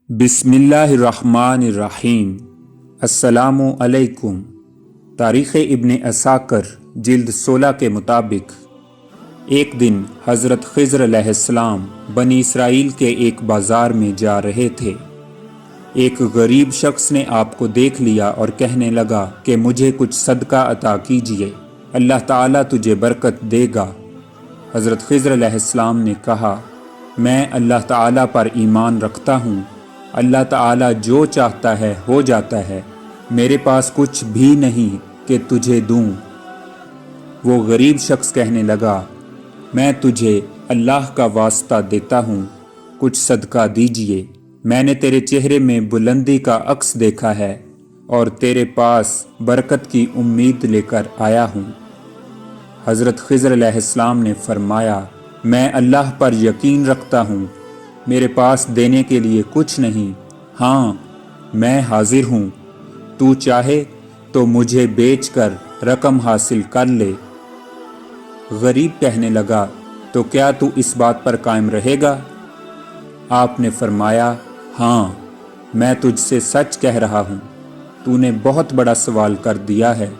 बिस्मिल्लाहिर्रहमानिर्रहीम। अस्सलामु अलैकुम। तारीख़ इब्न असाकर जिल्द 16 के मुताबिक एक दिन हज़रत ख़िज़्र अलैहिस्सलाम बनी इसराइल के एक बाज़ार में जा रहे थे। एक गरीब शख्स ने आपको देख लिया और कहने लगा कि मुझे कुछ सदका अता कीजिए, अल्लाह ताला तुझे बरकत देगा। हज़रत ख़िज़्र अलैहिस्सलाम ने कहा, मैं अल्लाह ताला पर ईमान रखता हूँ, अल्लाह ताला जो चाहता है हो जाता है, मेरे पास कुछ भी नहीं कि तुझे दूँ। वो गरीब शख्स कहने लगा, मैं तुझे अल्लाह का वास्ता देता हूँ, कुछ सदका दीजिए। मैंने तेरे चेहरे में बुलंदी का अक्स देखा है और तेरे पास बरकत की उम्मीद लेकर आया हूँ। हज़रत ख़िज़्र अलैहिस्सलाम ने फरमाया, मैं अल्लाह पर यकीन रखता हूँ, मेरे पास देने के लिए कुछ नहीं, हाँ मैं हाजिर हूँ, तू चाहे तो मुझे बेचकर रकम हासिल कर ले। गरीब कहने लगा, तो क्या तू इस बात पर कायम रहेगा? आपने फरमाया, हाँ मैं तुझसे सच कह रहा हूँ, तूने बहुत बड़ा सवाल कर दिया है,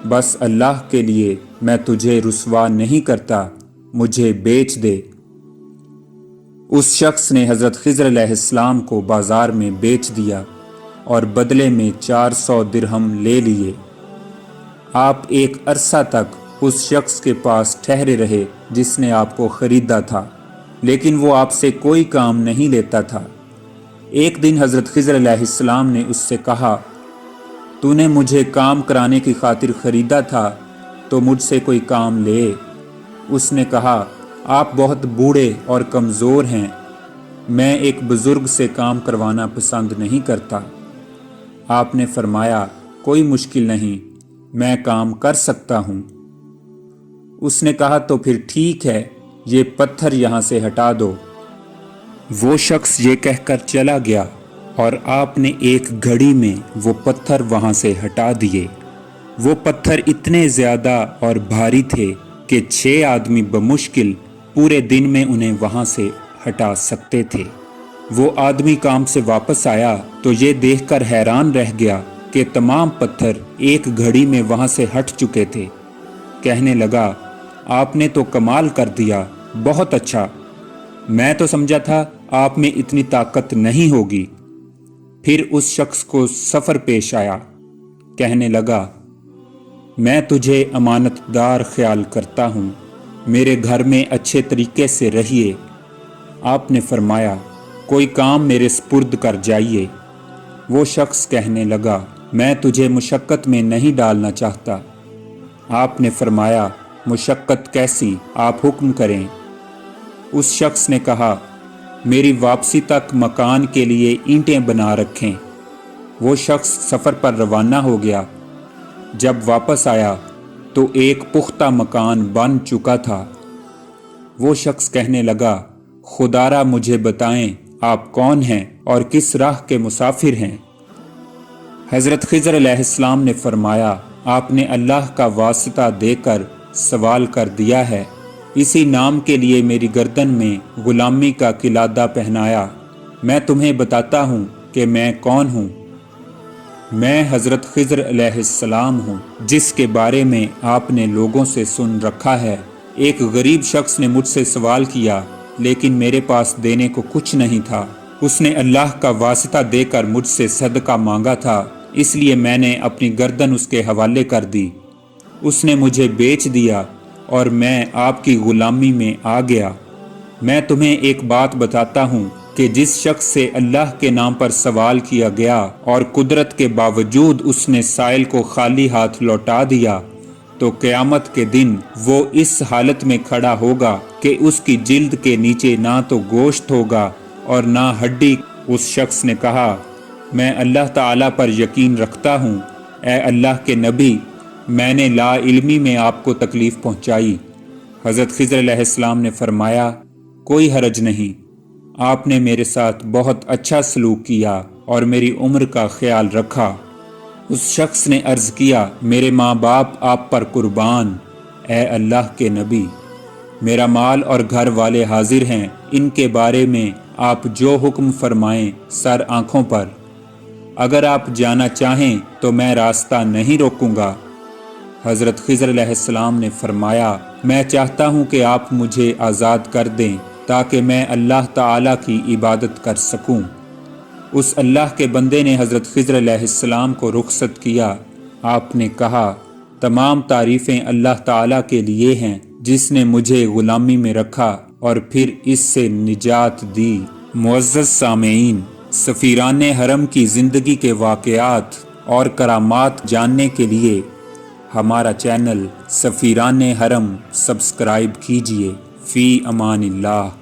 बस अल्लाह के लिए मैं तुझे रुसवा नहीं करता, मुझे बेच दे। उस शख्स ने हज़रत ख़िज़्र अलैहिस्सलाम को बाज़ार में बेच दिया और बदले में 400 दिरहम ले लिए। आप एक अरसा तक उस शख्स के पास ठहरे रहे जिसने आपको ख़रीदा था, लेकिन वो आपसे कोई काम नहीं लेता था। एक दिन हज़रत ख़िज़्र अलैहिस्सलाम ने उससे कहा, तूने मुझे काम कराने की खातिर ख़रीदा था, तो मुझसे कोई काम ले। उसने कहा, आप बहुत बूढ़े और कमज़ोर हैं, मैं एक बुज़ुर्ग से काम करवाना पसंद नहीं करता। आपने फरमाया, कोई मुश्किल नहीं, मैं काम कर सकता हूँ। उसने कहा, तो फिर ठीक है, ये पत्थर यहाँ से हटा दो। वो शख्स ये कहकर चला गया और आपने एक घड़ी में वो पत्थर वहाँ से हटा दिए। वो पत्थर इतने ज़्यादा और भारी थे कि 6 आदमी बमुश्किल पूरे दिन में उन्हें वहाँ से हटा सकते थे। वो आदमी काम से वापस आया तो ये देखकर हैरान रह गया कि तमाम पत्थर एक घड़ी में वहाँ से हट चुके थे। कहने लगा, आपने तो कमाल कर दिया, बहुत अच्छा, मैं तो समझा था आप में इतनी ताकत नहीं होगी। फिर उस शख्स को सफ़र पेश आया, कहने लगा, मैं तुझे अमानतदार ख्याल करता हूँ, मेरे घर में अच्छे तरीके से रहिए। आपने फरमाया, कोई काम मेरे स्पुर्द कर जाइए। वो शख्स कहने लगा, मैं तुझे मुशक्क़त में नहीं डालना चाहता। आपने फरमाया, मुशक्क़त कैसी, आप हुक्म करें। उस शख्स ने कहा, मेरी वापसी तक मकान के लिए ईंटें बना रखें। वो शख्स सफ़र पर रवाना हो गया। जब वापस आया तो एक पुख्ता मकान बन चुका था। वो शख्स कहने लगा, खुदारा मुझे बताएं आप कौन हैं और किस राह के मुसाफिर हैं। हज़रत ख़िज़्र अलैहिस्सलाम ने फरमाया, आपने अल्लाह का वास्ता देकर सवाल कर दिया है, इसी नाम के लिए मेरी गर्दन में ग़ुलामी का किलादा पहनाया। मैं तुम्हें बताता हूँ कि मैं कौन हूँ। मैं हज़रत ख़िज़्र अलैहिस्सलाम हूँ, जिसके बारे में आपने लोगों से सुन रखा है। एक गरीब शख्स ने मुझसे सवाल किया, लेकिन मेरे पास देने को कुछ नहीं था। उसने अल्लाह का वास्ता देकर मुझसे सदका मांगा था, इसलिए मैंने अपनी गर्दन उसके हवाले कर दी। उसने मुझे बेच दिया और मैं आपकी ग़ुलामी में आ गया। मैं तुम्हें एक बात बताता हूँ कि जिस शख्स से अल्लाह के नाम पर सवाल किया गया और कुदरत के बावजूद उसने साइल को खाली हाथ लौटा दिया, तो क़यामत के दिन वो इस हालत में खड़ा होगा कि उसकी जिल्द के नीचे ना तो गोश्त होगा और ना हड्डी। उस शख्स ने कहा, मैं अल्लाह ताला पर यकीन रखता हूँ, ए अल्लाह के नबी, मैंने ला इल्मी में आपको तकलीफ़ पहुँचाई। हज़रत ख़िज़्र अलैहिस्सलाम ने फरमाया, कोई हरज नहीं, आपने मेरे साथ बहुत अच्छा सलूक किया और मेरी उम्र का ख्याल रखा। उस शख्स ने अर्ज़ किया, मेरे माँ बाप आप पर कुर्बान, ए अल्लाह के नबी, मेरा माल और घर वाले हाजिर हैं, इनके बारे में आप जो हुक्म फरमाएं सर आंखों पर। अगर आप जाना चाहें तो मैं रास्ता नहीं रोकूंगा। हज़रत खिज़र अलैहिस्सलाम ने फरमाया, मैं चाहता हूँ कि आप मुझे आज़ाद कर दें ताकि मैं अल्लाह ताला की इबादत कर सकूँ। उस अल्लाह के बंदे ने हज़रत खिज़र अलैहिस्सलाम को रुखसत किया। आपने कहा, तमाम तारीफ़ें अल्लाह ताला के लिए हैं जिसने मुझे ग़ुलामी में रखा और फिर इससे निजात दी। मुअज़्ज़ज़ सामेईन, सफ़ीराने हरम की ज़िंदगी के वाक़यात और करामात जानने के लिए हमारा चैनल सफ़ीराने हरम सब्सक्राइब कीजिए। फ़ी अमानिल्लाह।